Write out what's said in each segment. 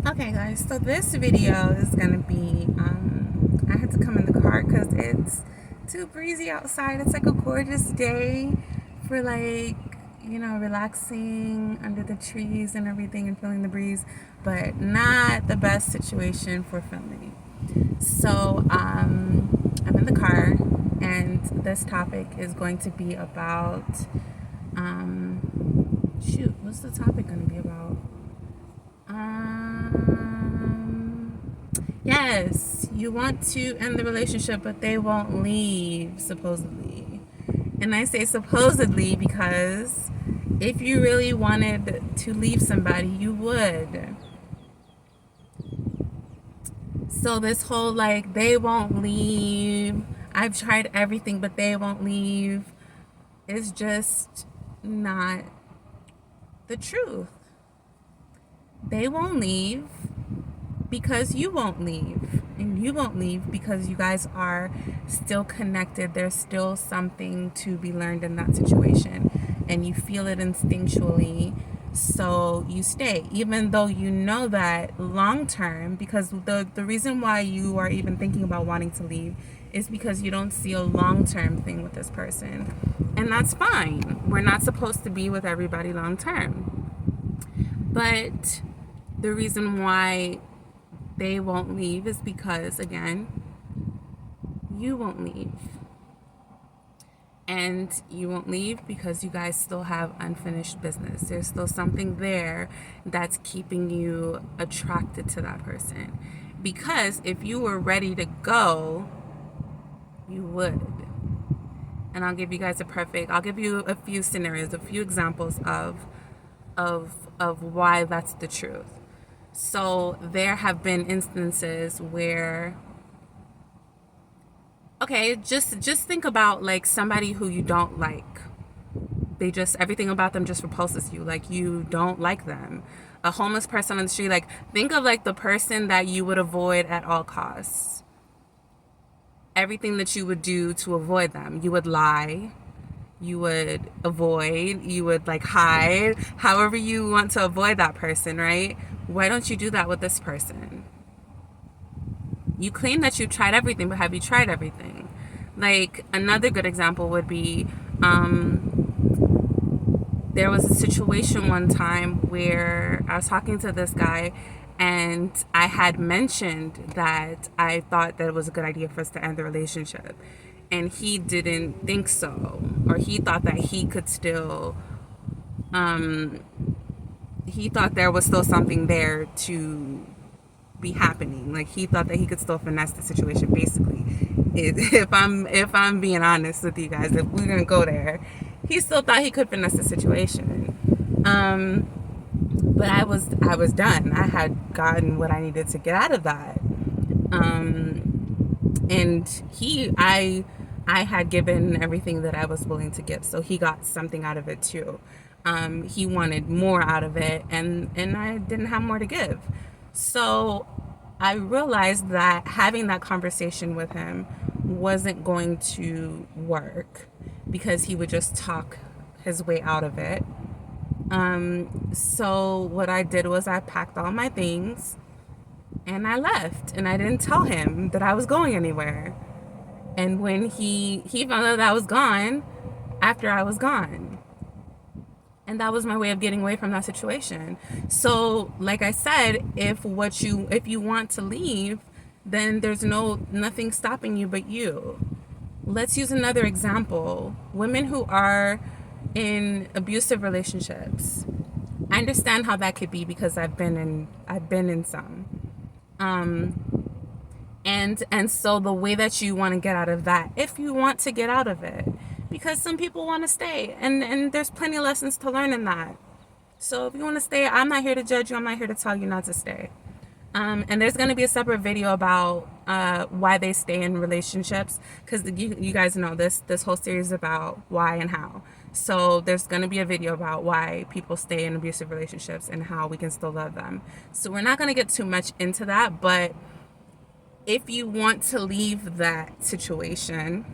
Okay guys, so this video is gonna be, I had to come in the car because it's too breezy outside. It's like a gorgeous day for relaxing under the trees and everything and feeling the breeze, but not the best situation for filming. So, I'm in the car and this topic is going to be about, what's the topic gonna be about? Yes, you want to end the relationship, but they won't leave, supposedly. And I say supposedly because if you really wanted to leave somebody, you would. So this whole they won't leave, I've tried everything, but they won't leave, is just not the truth. They won't leave because you won't leave, and you won't leave because you guys are still connected. There's still something to be learned in that situation and you feel it instinctually, so you stay even though you know that long term, because the reason why you are even thinking about wanting to leave is because you don't see a long-term thing with this person, and that's fine. We're not supposed to be with everybody long term, but the reason why they won't leave is because, again, you won't leave. And you won't leave because you guys still have unfinished business. There's still something there that's keeping you attracted to that person. Because if you were ready to go, you would. And I'll give you guys I'll give you a few scenarios, a few examples of why that's the truth. So there have been instances where, okay, just think about somebody who you don't like. They just, everything about them just repulses you. Like, you don't like them. A homeless person on the street, think of the person that you would avoid at all costs. Everything that you would do to avoid them. You would lie, you would avoid, you would hide, however you want to avoid that person, right? Why don't you do that with this person? You claim that you've tried everything, but have you tried everything? Another good example would be, there was a situation one time where I was talking to this guy and I had mentioned that I thought that it was a good idea for us to end the relationship. And he didn't think so, or he thought that he could still, he thought there was still something there to be happening. He thought that he could still finesse the situation, basically. If I'm being honest with you guys, if we're gonna go there, he still thought he could finesse the situation. But I was done. I had gotten what I needed to get out of that. And I had given everything that I was willing to give, so he got something out of it too. He wanted more out of it, and I didn't have more to give. So I realized that having that conversation with him wasn't going to work because he would just talk his way out of it. So what I did was I packed all my things and I left, and I didn't tell him that I was going anywhere. And when he found out that I was gone after I was gone. And that was my way of getting away from that situation. So, like I said, if you want to leave, then there's nothing stopping you but you. Let's use another example. Women who are in abusive relationships. I understand how that could be because I've been in some. And so the way that you want to get out of that, if you want to get out of it, because some people want to stay, and there's plenty of lessons to learn in that. So if you want to stay, I'm not here to judge you. I'm not here to tell you not to stay. And there's going to be a separate video about why they stay in relationships, because you guys know this whole series is about why and how. So there's going to be a video about why people stay in abusive relationships and how we can still love them. So we're not going to get too much into that, but if you want to leave that situation,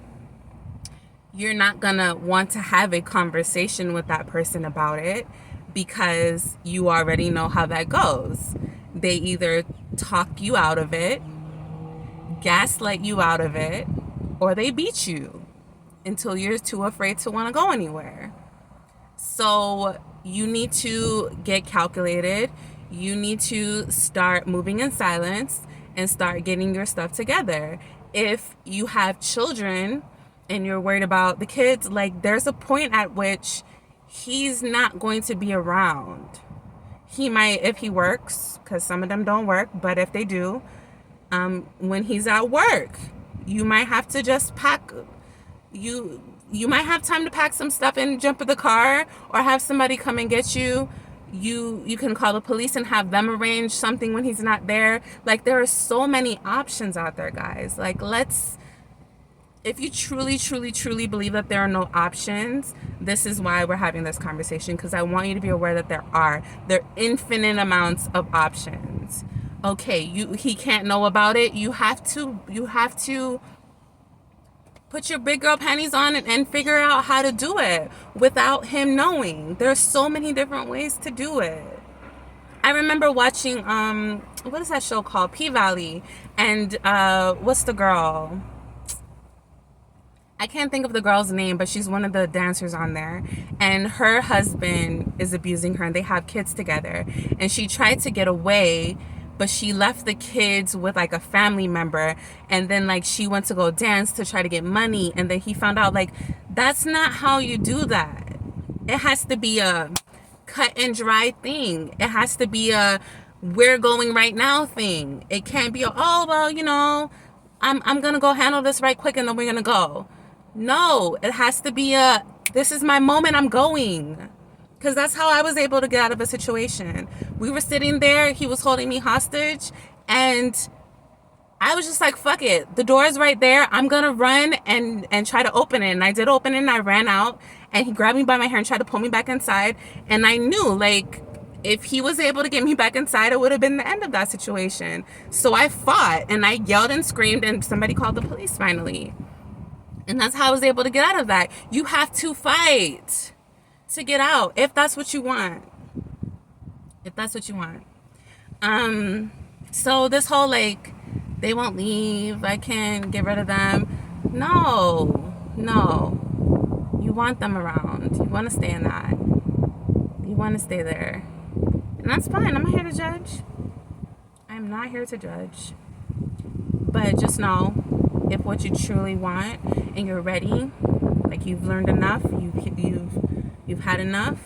you're not gonna want to have a conversation with that person about it because you already know how that goes. they either talk you out of it, gaslight you out of it, or they beat you until you're too afraid to want to go anywhere. So you need to get calculated. You need to start moving in silence and start getting your stuff together. If you have children and you're worried about the kids, like, there's a point at which he's not going to be around. He might, if he works, because some of them don't work, but if they do, when he's at work, you might have to just pack. You might have time to pack some stuff and jump in the car, or have somebody come and get you. You can call the police and have them arrange something when he's not there. Like, there are so many options out there, guys. Like, if you truly, truly, truly believe that there are no options, this is why we're having this conversation, because I want you to be aware that there are infinite amounts of options. Okay, he can't know about it. You have to put your big girl panties on and figure out how to do it without him knowing. There's so many different ways to do it. I remember watching what is that show called? P-Valley, and what's the girl? I can't think of the girl's name, but she's one of the dancers on there. And her husband is abusing her, and they have kids together. And she tried to get away, but she left the kids with like a family member. And then like she went to go dance to try to get money. And then he found out, like, that's not how you do that. It has to be a cut and dry thing. It has to be a we're going right now thing. It can't be a, oh, well, you know, I'm going to go handle this right quick and then we're going to go. No, it has to be a, this is my moment, I'm going. Because that's how I was able to get out of a situation. We were sitting there, he was holding me hostage, and I was just like, fuck it. The door is right there. I'm going to run and try to open it. And I did open it, and I ran out, and he grabbed me by my hair and tried to pull me back inside. And I knew, like, if he was able to get me back inside, it would have been the end of that situation. So I fought, and I yelled and screamed, and somebody called the police finally. And that's how I was able to get out of that. You have to fight to get out, if that's what you want. If that's what you want. So this whole, like, they won't leave, I can't get rid of them. No. You want them around. You want to stay in that. You want to stay there. And that's fine. I'm not here to judge. I'm not here to judge. But just know, if what you truly want and you're ready, like you've learned enough, you've had enough,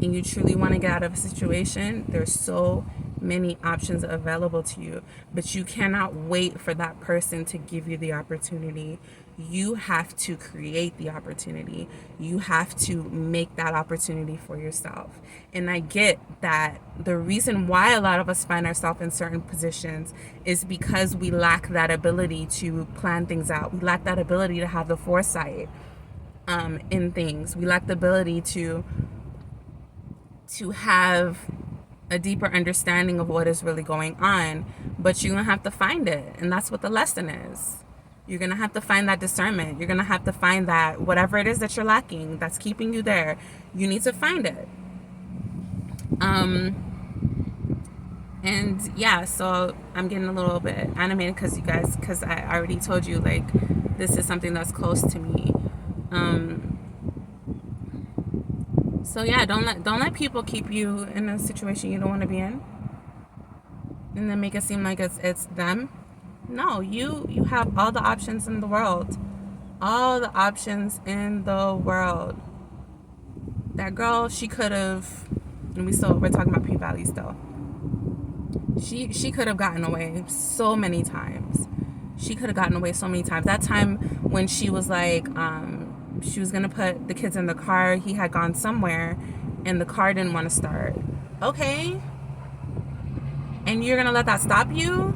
and you truly want to get out of a situation, there's so many options available to you. But you cannot wait for that person to give you the opportunity. You have to create the opportunity. You have to make that opportunity for yourself. And I get that the reason why a lot of us find ourselves in certain positions is because we lack that ability to plan things out. We lack that ability to have the foresight in things. We lack the ability to have a deeper understanding of what is really going on. But you're going to have to find it. And that's what the lesson is. You're going to have to find that discernment. You're going to have to find that whatever it is that you're lacking, that's keeping you there, you need to find it. And yeah, so I'm getting a little bit animated because I already told you, like, this is something that's close to me. So yeah, don't let people keep you in a situation you don't want to be in, and then make it seem like it's them. No, you have all the options in the world. All the options in the world. That girl, she could have, and we're talking about P-Valley still. She could have gotten away so many times. That time when she was like, she was gonna put the kids in the car. He had gone somewhere, and the car didn't want to start. Okay. And you're gonna let that stop you?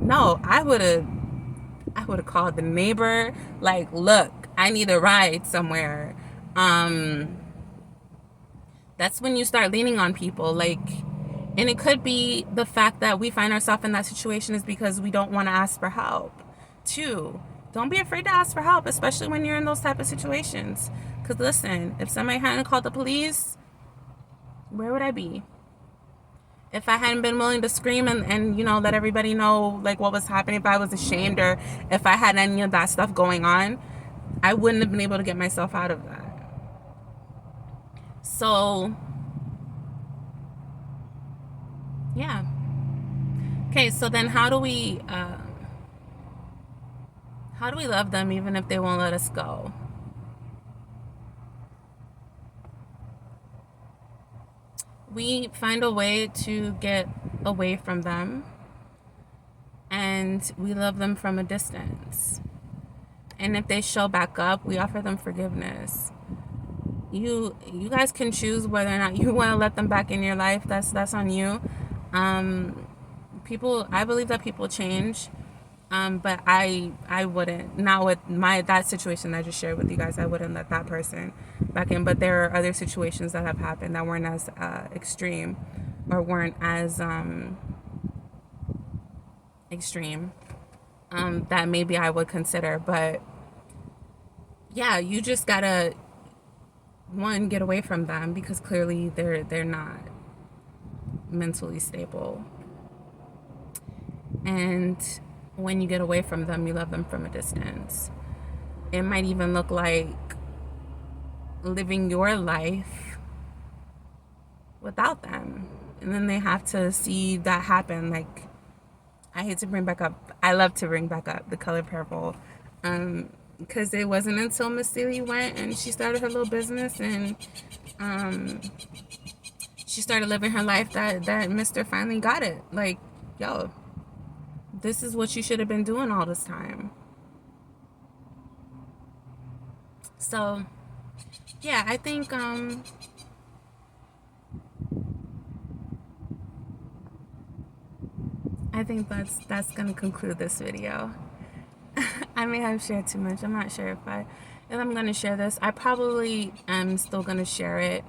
No, I would have called the neighbor, like, look, I need a ride somewhere. That's when you start leaning on people, like, and it could be the fact that we find ourselves in that situation is because we don't want to ask for help too. Don't be afraid to ask for help, especially when you're in those type of situations. Because listen, if somebody hadn't called the police, where would I be? If I hadn't been willing to scream and let everybody know like what was happening, if I was ashamed, or if I had any of that stuff going on, I wouldn't have been able to get myself out of that. So yeah. Okay, so then how do we love them even if they won't let us go? We find a way to get away from them, and we love them from a distance. And if they show back up, we offer them forgiveness. You guys can choose whether or not you want to let them back in your life. That's on you. I believe that people change. But I wouldn't, not with that situation that I just shared with you guys. I wouldn't let that person back in. But there are other situations that have happened that weren't as extreme, or weren't as extreme, that maybe I would consider. But yeah, you just gotta, one, get away from them, because clearly they're not mentally stable. And when you get away from them, you love them from a distance. It might even look like living your life without them. And then they have to see that happen. Like, I love to bring back up The Color Purple. Because it wasn't until Miss Celie went and she started her little business, and she started living her life, that Mr. finally got it. Like, yo, this is what you should have been doing all this time. So, yeah, I think that's gonna conclude this video. I may have shared too much. I'm not sure if I'm gonna share this. I probably am still gonna share it,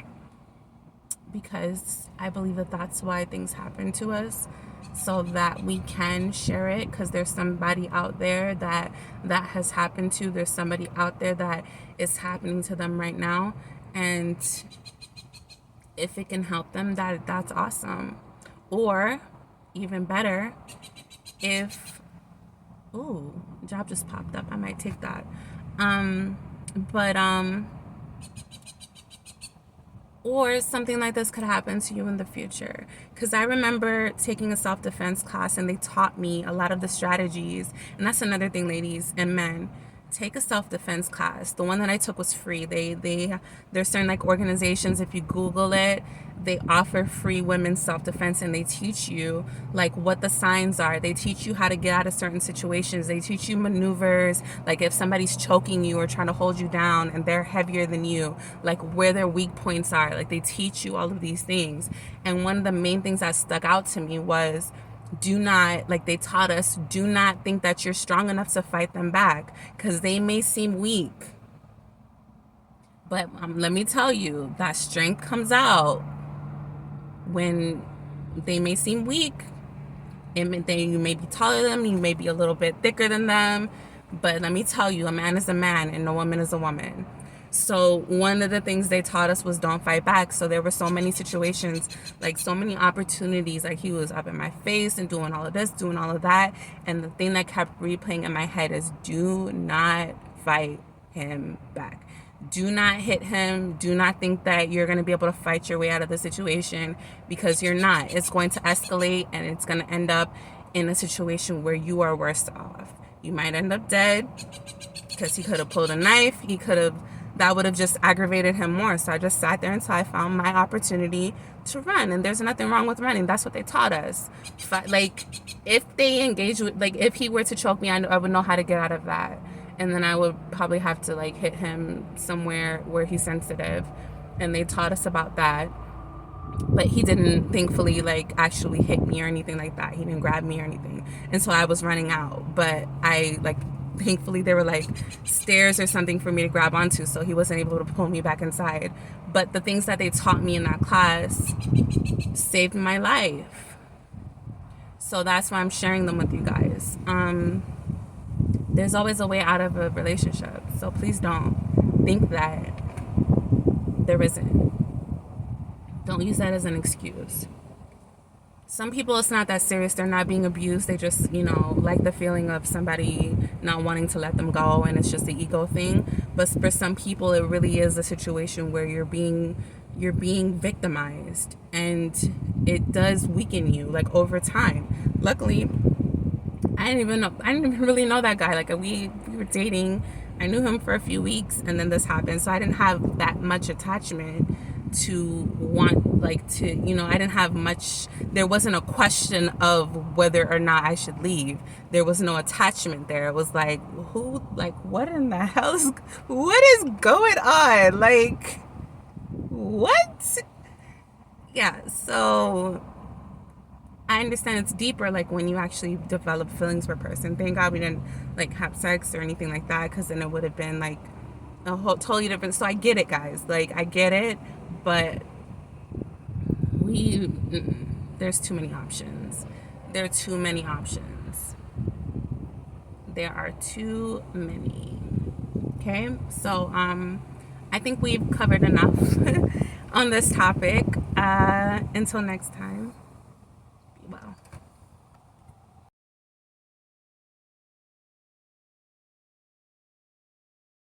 because I believe that that's why things happen to us, so that we can share it, because there's somebody out there that has happened to. There's somebody out there that is happening to them right now, and if it can help them, that's awesome. Or even better, if job just popped up, I might take that. But or something like this could happen to you in the future. Because I remember taking a self-defense class, and they taught me a lot of the strategies. And that's another thing, ladies and men. Take a self-defense class. The one that I took was free. There's certain like organizations, if you Google it, they offer free women's self-defense, and they teach you like what the signs are. They teach you how to get out of certain situations. They teach you maneuvers, like if somebody's choking you or trying to hold you down and they're heavier than you, like where their weak points are. Like, they teach you all of these things. And one of the main things that stuck out to me was, they taught us, do not think that you're strong enough to fight them back, because they may seem weak. But let me tell you, that strength comes out when they may seem weak. You may be taller than them, you may be a little bit thicker than them, but let me tell you, a man is a man and a woman is a woman. So one of the things they taught us was don't fight back. So there were so many situations, like so many opportunities, like he was up in my face and doing all of this, doing all of that. And the thing that kept replaying in my head is, do not fight him back. Do not hit him. Do not think that you're going to be able to fight your way out of the situation, because you're not. It's going to escalate, and it's going to end up in a situation where you are worse off. You might end up dead, because he could have pulled a knife. That would have just aggravated him more. So I just sat there until I found my opportunity to run. And there's nothing wrong with running. That's what they taught us. Like, if they engage with, like, if he were to choke me, I would know how to get out of that. And then I would probably have to, like, hit him somewhere where he's sensitive. And they taught us about that. But he didn't, thankfully, like, actually hit me or anything like that. He didn't grab me or anything. And so I was running out. But thankfully there were like stairs or something for me to grab onto, so he wasn't able to pull me back inside. But the things that they taught me in that class saved my life. So that's why I'm sharing them with you guys. There's always a way out of a relationship, so please don't think that there isn't. Don't use that as an excuse. Some people, it's not that serious. They're not being abused. They just, like the feeling of somebody not wanting to let them go, and it's just the ego thing. But for some people, it really is a situation where you're being victimized, and it does weaken you, like, over time. Luckily, I didn't even really know that guy. Like, we were dating. I knew him for a few weeks, and then this happened. So I didn't have that much attachment to want, like, to, I didn't have much. There wasn't a question of whether or not I should leave. There was no attachment there. It was like, what in the hell what is going on? Like, what? Yeah, so I understand it's deeper, like, when you actually develop feelings for a person. Thank God we didn't, like, have sex or anything like that, because then it would have been like a whole totally different. So I get it, guys. Like, I get it, but we there's too many options. There are too many options. There are too many. Okay, so I think we've covered enough on this topic. Until next time.